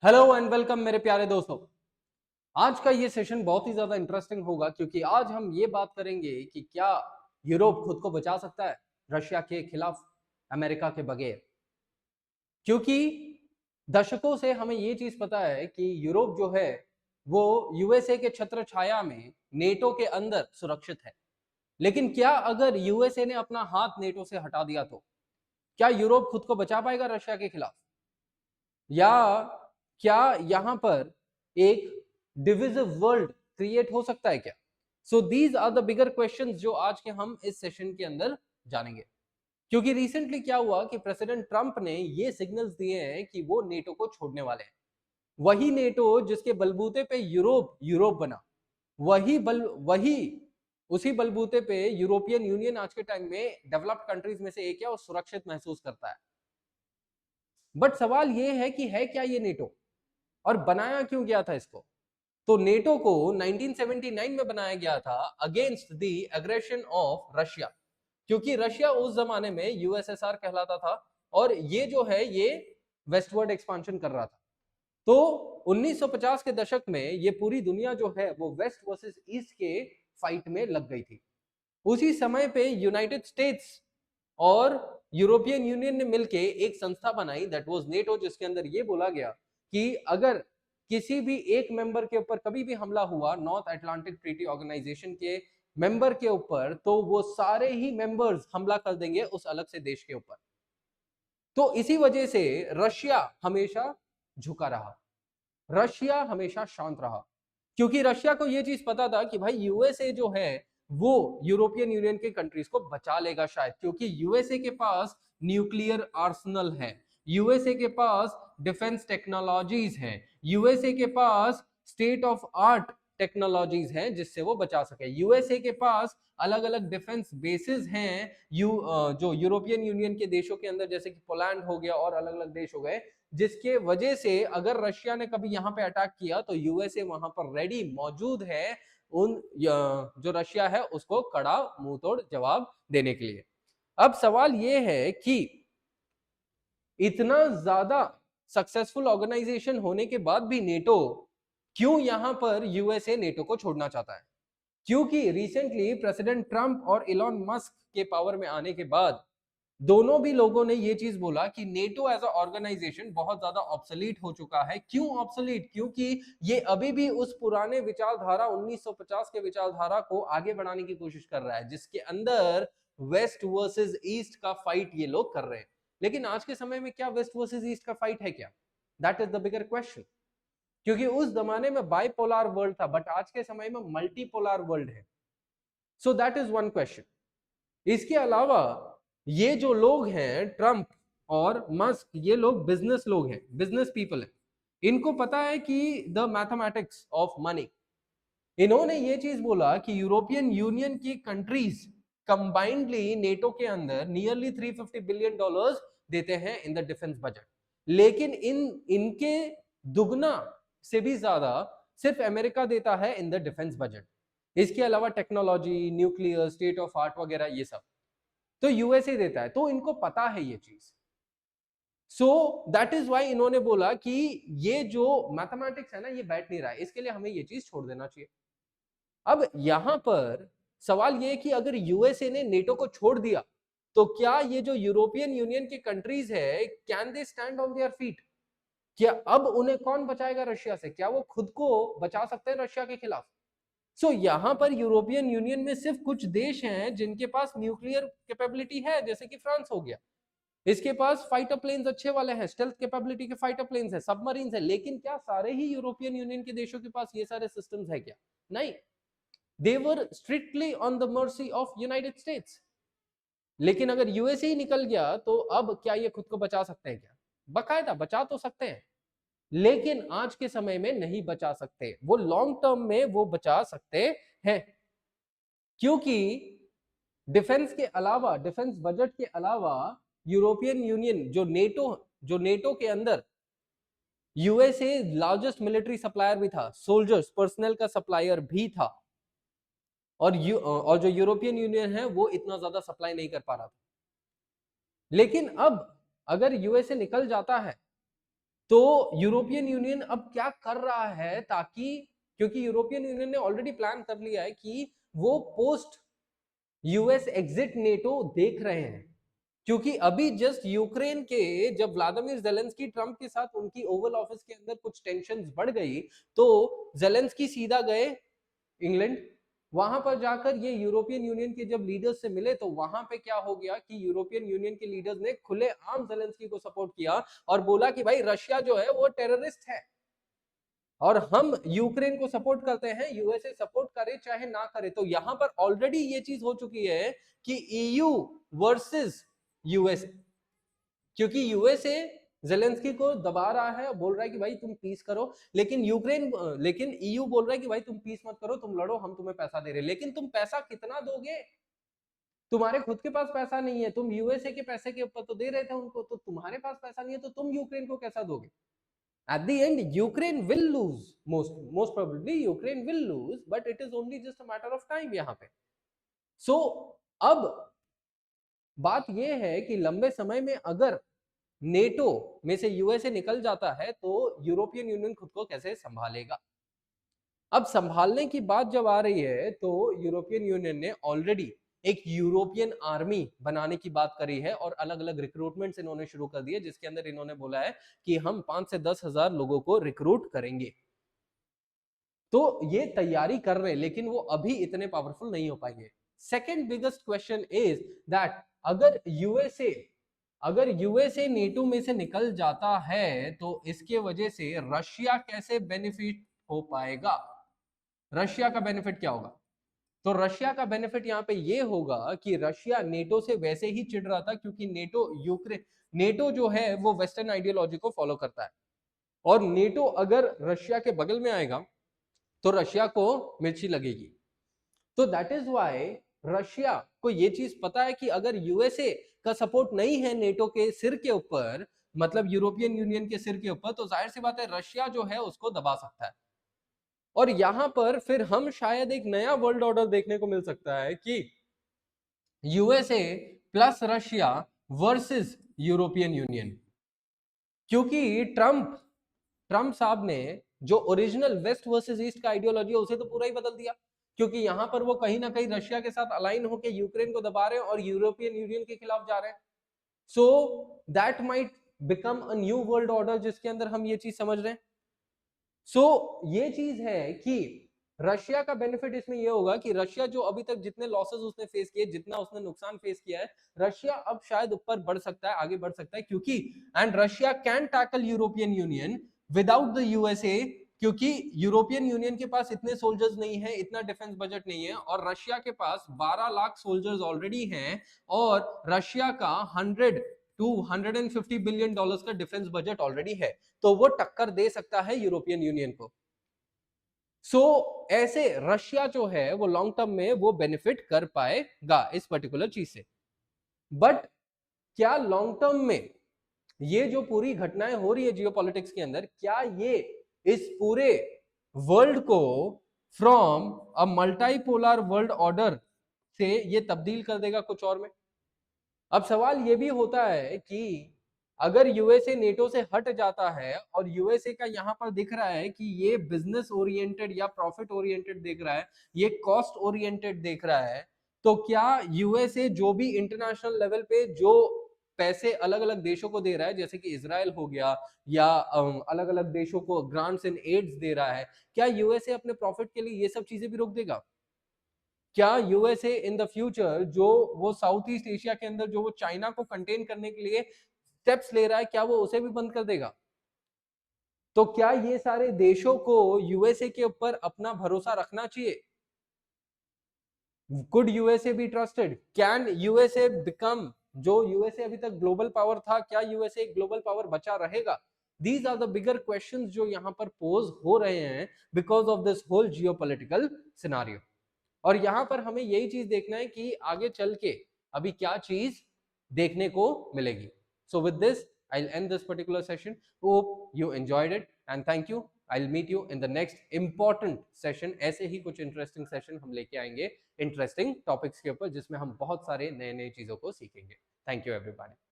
Hello and welcome मेरे प्यारे दोस्तों। आज का ये सेशन बहुत ही ज्यादा इंटरेस्टिंग होगा क्योंकि आज हम ये बात करेंगे कि क्या यूरोप खुद को बचा सकता है रशिया के खिलाफ अमेरिका के बगैर। क्योंकि दशकों से हमें ये चीज पता है कि यूरोप जो है वो यूएसए के छत्र छाया में नेटो के अंदर सुरक्षित है। लेकिन क्या अगर यूएसए ने अपना हाथ नेटो से हटा दिया तो क्या यूरोप खुद को बचा पाएगा रशिया के खिलाफ, या क्या यहां पर एक डिविजिव वर्ल्ड क्रिएट हो सकता है क्या? So these are the bigger questions जो आज के हम इस सेशन के अंदर जानेंगे। क्योंकि रिसेंटली क्या हुआ कि प्रेसिडेंट ट्रंप ने ये सिग्नल्स दिए हैं कि वो नेटो को छोड़ने वाले हैं। वही नेटो जिसके बलबूते पे यूरोप यूरोप बना, वही उसी बलबूते पे यूरोपियन यूनियन आज के टाइम में डेवलप्ड कंट्रीज में से एक है और सुरक्षित महसूस करता है। बट सवाल ये है कि है क्या ये नेटो और बनाया क्यों गया था इसको? तो नेटो को 1979 में बनाया गया था against the aggression of Russia, क्योंकि रशिया उस जमाने में यूएसएसआर कहलाता था और ये जो है ये वेस्टवर्ड एक्सपांशन कर रहा था। तो 1950 के दशक में ये पूरी दुनिया जो है वो वेस्ट वर्सेस ईस्ट के फाइट में लग गई थी। उसी समय पे यूनाइटेड स्टेट्स और यूरोपियन यूनियन ने मिलके एक संस्था बनाई दैट वाज नेटो, जिसके अंदर ये बोला गया कि अगर किसी भी एक मेंबर के ऊपर कभी भी हमला हुआ नॉर्थ अटलांटिक ट्रीटी ऑर्गेनाइजेशन के मेंबर के ऊपर, तो वो सारे ही मेंबर्स हमला कर देंगे उस अलग से देश के ऊपर। तो इसी वजह से रशिया हमेशा झुका रहा, रशिया हमेशा शांत रहा, क्योंकि रशिया को यह चीज पता था कि भाई यूएसए जो है वो यूरोपियन यूनियन के कंट्रीज को बचा लेगा शायद, क्योंकि यूएसए के पास न्यूक्लियर आर्सनल है, यूएसए के पास डिफेंस टेक्नोलॉजीज है, यूएसए के पास स्टेट ऑफ आर्ट टेक्नोलॉजीज हैं जिससे वो बचा सके। यूएसए के पास अलग अलग डिफेंस बेसिस हैं जो यूरोपियन यूनियन के देशों के अंदर, जैसे कि पोलैंड हो गया और अलग अलग देश हो गए, जिसके वजह से अगर रशिया ने कभी यहां पे अटैक किया तो यूएसए वहां पर रेडी मौजूद है उन जो रशिया है उसको कड़ा मुंह तोड़ जवाब देने के लिए। अब सवाल यह है कि इतना ज्यादा सक्सेसफुल ऑर्गेनाइजेशन होने के बाद भी नेटो क्यों यहां पर यूएसए नेटो को छोड़ना चाहता है? क्योंकि रिसेंटली प्रेसिडेंट ट्रंप और इलॉन मस्क के पावर में आने के बाद दोनों भी लोगों ने यह चीज बोला कि नेटो एज अ ऑर्गेनाइजेशन बहुत ज्यादा ऑब्सोलीट हो चुका है। क्यों ऑब्सोलीट? क्योंकि ये अभी भी उस पुराने विचारधारा 1950 के विचारधारा को आगे बढ़ाने की कोशिश कर रहा है, जिसके अंदर वेस्ट वर्सेस ईस्ट का फाइट ये लोग कर रहे हैं। लेकिन आज के समय में क्या वेस्ट वर्सेस ईस्ट का फाइट है क्या? That is the bigger question. क्योंकि उस जमाने में बाइपोलर वर्ल्ड था, बट आज के समय में मल्टीपोलर वर्ल्ड है। So that is one question. इसके अलावा ये जो लोग हैं ट्रंप और मस्क, ये लोग बिजनेस लोग हैं, बिजनेस पीपल हैं। इनको पता है कि द मैथमेटिक्स ऑफ मनी। इन्होंने ये चीज बोला कि यूरोपियन यूनियन की कंट्रीज कंबाइंडली नेटो के अंदर नियरली $350 बिलियन देते हैं इन द डिफेंस बजट, लेकिन इनके दुगना से भी ज्यादा सिर्फ अमेरिका देता है इन द डिफेंस बजट। इसके अलावा technology, nuclear, state of art वगैरह ये सब तो यूएसए देता है। तो इनको पता है ये चीज। सो दैट इज वाई इन्होंने बोला कि ये जो मैथमेटिक्स है ना ये बैठ नहीं रहा है, इसके लिए हमें ये चीज छोड़ देना चाहिए। अब यहां पर सवाल ये है कि अगर यूएसए ने नेटो को छोड़ दिया तो क्या ये जो यूरोपियन यूनियन की कंट्रीज है can they stand on their feet? क्या अब उन्हें कौन बचाएगा रशिया से? क्या वो खुद को बचा सकते हैं रशिया के खिलाफ? सो यहां पर यूरोपियन यूनियन में सिर्फ कुछ देश हैं जिनके पास न्यूक्लियर कैपेबिलिटी है, जैसे कि फ्रांस हो गया। इसके पास फाइटर प्लेन्स अच्छे वाले हैं, स्टेल्थ कैपेबिलिटी के फाइटर प्लेन्स है, सबमरीन्स है। लेकिन क्या सारे ही यूरोपियन यूनियन के देशों के पास ये सारे सिस्टम्स है क्या? नहीं। They were strictly on the mercy of United States. लेकिन अगर यूएसए ही निकल गया तो अब क्या ये खुद को बचा सकते हैं क्या? बकायदा बचा तो सकते हैं, लेकिन आज के समय में नहीं बचा सकते। वो लॉन्ग टर्म में वो बचा सकते हैं, क्योंकि डिफेंस के अलावा, डिफेंस बजट के अलावा यूरोपियन यूनियन जो नेटो के अंदर यूएसए लार्जेस्ट मिलिट्री सप्लायर भी था, सोल्जर्स पर्सनल का सप्लायर भी था, और जो यूरोपियन यूनियन है वो इतना ज्यादा सप्लाई नहीं कर पा रहा था। लेकिन अब अगर यूएसए निकल जाता है तो यूरोपियन यूनियन अब क्या कर रहा है ताकि, क्योंकि यूरोपियन यूनियन ने ऑलरेडी प्लान कर लिया है कि वो पोस्ट यूएस एग्जिट नेटो देख रहे हैं, क्योंकि अभी जस्ट यूक्रेन के जब व्लादिमीर जेलेंस्की ट्रंप के साथ उनकी ओवल ऑफिस के अंदर कुछ टेंशन्स बढ़ गई, तो जेलेंस्की सीधा गए इंग्लैंड। वहां पर जाकर ये यूरोपियन यूनियन के जब लीडर्स से मिले, तो वहां पे क्या हो गया कि यूरोपियन यूनियन के लीडर्स ने खुलेआम जेलेंस्की को सपोर्ट किया और बोला कि भाई रशिया जो है वो टेररिस्ट है और हम यूक्रेन को सपोर्ट करते हैं, यूएसए सपोर्ट करे चाहे ना करे। तो यहां पर ऑलरेडी ये चीज हो चुकी है कि ईयू वर्सेस यूएसए, क्योंकि यूएसए जेलेंस्की को दबा रहा है, बोल रहा है कि भाई तुम पीस करो, लेकिन ईयू बोल रहा है कि भाई तुम पीस मत करो, तुम लड़ो, हम तुम्हें पैसा दे रहे हैं। लेकिन तुम पैसा कितना दोगे? तुम्हारे खुद के पास पैसा नहीं है, तुम यूएसए के पैसे के ऊपर तो दे रहे थे उनको, तो तुम्हारे पास पैसा नहीं है तो तुम यूक्रेन को कैसा दोगे? At the end, Ukraine will lose. Most probably, Ukraine will lose, but it is only just a matter of time यहाँ पे. So, अब बात यह है कि लंबे समय में अगर नेटो में से यूएसए निकल जाता है तो यूरोपियन यूनियन खुद को कैसे संभालेगा? अब संभालने की बात जब आ रही है तो यूरोपियन यूनियन ने ऑलरेडी एक यूरोपियन आर्मी बनाने की बात करी है और अलग अलग रिक्रूटमेंट्स इन्होंने शुरू कर दिए, जिसके अंदर इन्होंने बोला है कि हम 5 से 10 हजार लोगों को रिक्रूट करेंगे। तो ये तैयारी कर रहे हैं, लेकिन वो अभी इतने पावरफुल नहीं हो पाएंगे। Second biggest question is that अगर यूएसए नेटो में से निकल जाता है तो इसके वजह से रशिया कैसे बेनिफिट हो पाएगा? रशिया का बेनिफिट क्या होगा? तो रशिया का बेनिफिट यहां पे ये होगा कि रशिया नेटो से वैसे ही चिढ़ रहा था, क्योंकि नेटो जो है वो वेस्टर्न आइडियोलॉजी को फॉलो करता है, और नेटो अगर रशिया के बगल में आएगा तो रशिया को मिर्ची लगेगी। तो दैट इज वाई रशिया को ये चीज पता है कि अगर यूएसए का सपोर्ट नहीं है नेटो के सिर के ऊपर, मतलब यूरोपियन यूनियन के सिर के ऊपर, तो जाहिर सी बात है रशिया जो है उसको दबा सकता है। और यहां पर फिर हम शायद एक नया वर्ल्ड ऑर्डर देखने को मिल सकता है कि USA plus Russia versus European union, क्योंकि ट्रम्प साहब ने जो ओरिजिनल वेस्ट वर्सेस ईस्ट का आइडियोलॉजी है उसे तो पूरा ही बदल दिया, क्योंकि यहां पर वो कहीं ना कहीं रशिया के साथ अलाइन होकर यूक्रेन को दबा रहे हैं और यूरोपियन यूनियन के खिलाफ जा रहे हैं। So that might become a new world order जिसके अंदर हम ये चीज समझ रहे हैं। सो ये चीज है कि रशिया का बेनिफिट इसमें यह होगा कि रशिया जो अभी तक जितने लॉसेस उसने फेस किए, जितना उसने नुकसान फेस किया है, रशिया अब शायद ऊपर बढ़ सकता है, आगे बढ़ सकता है, क्योंकि and Russia can tackle European union without the USA, क्योंकि यूरोपियन यूनियन के पास इतने सोल्जर्स नहीं है, इतना डिफेंस बजट नहीं है, और रशिया के पास 12 लाख सोल्जर्स ऑलरेडी हैं, और रशिया का 100 to 150 बिलियन डॉलर्स का डिफेंस बजट ऑलरेडी है, तो वो टक्कर दे सकता है यूरोपियन यूनियन को। ऐसे रशिया जो है वो लॉन्ग टर्म में वो बेनिफिट कर पाएगा इस पर्टिकुलर चीज से। बट क्या लॉन्ग टर्म में ये जो पूरी घटनाएं हो रही है जियोपॉलिटिक्स के अंदर, क्या ये इस पूरे वर्ल्ड को from a multipolar world order से ये तब्दील कर देगा कुछ और में? अब सवाल ये भी होता है कि अगर यूएसए नेटो से हट जाता है और यूएसए का यहां पर दिख रहा है कि ये बिजनेस ओरिएंटेड या प्रॉफिट ओरिएंटेड देख रहा है, ये कॉस्ट ओरिएंटेड देख रहा है, तो क्या यूएसए जो भी इंटरनेशनल लेवल पे जो पैसे अलग अलग देशों को दे रहा है, जैसे कि इजराइल हो गया, या अलग अलग देशों को ग्रांट्स एंड एड्स दे रहा है, क्या यूएसए अपने प्रॉफिट के लिए ये सब चीजें भी रोक देगा? क्या यूएसए इन द फ्यूचर जो वो साउथ ईस्ट एशिया के अंदर जो वो चाइना को कंटेन करने के लिए स्टेप्स ले रहा है, क्या वो उसे भी बंद कर देगा? तो क्या ये सारे देशों को यूएसए के ऊपर अपना भरोसा रखना चाहिए? Could USA be trusted? Can USA become, जो यूएसए अभी तक ग्लोबल पावर था, क्या यूएसए ग्लोबल पावर बचा रहेगा? These are the bigger questions जो यहां पर पोज हो रहे हैं because of this whole geopolitical scenario. और यहां पर हमें यही चीज देखना है कि आगे चल के अभी क्या चीज देखने को मिलेगी। So with this I will end this particular session. Hope you enjoyed it and thank you. I will meet you in the next important session. ऐसे ही कुछ इंटरेस्टिंग सेशन हम लेके आएंगे इंटरेस्टिंग टॉपिक्स के ऊपर, जिसमें हम बहुत सारे नए नए चीजों को सीखेंगे। Thank you everybody.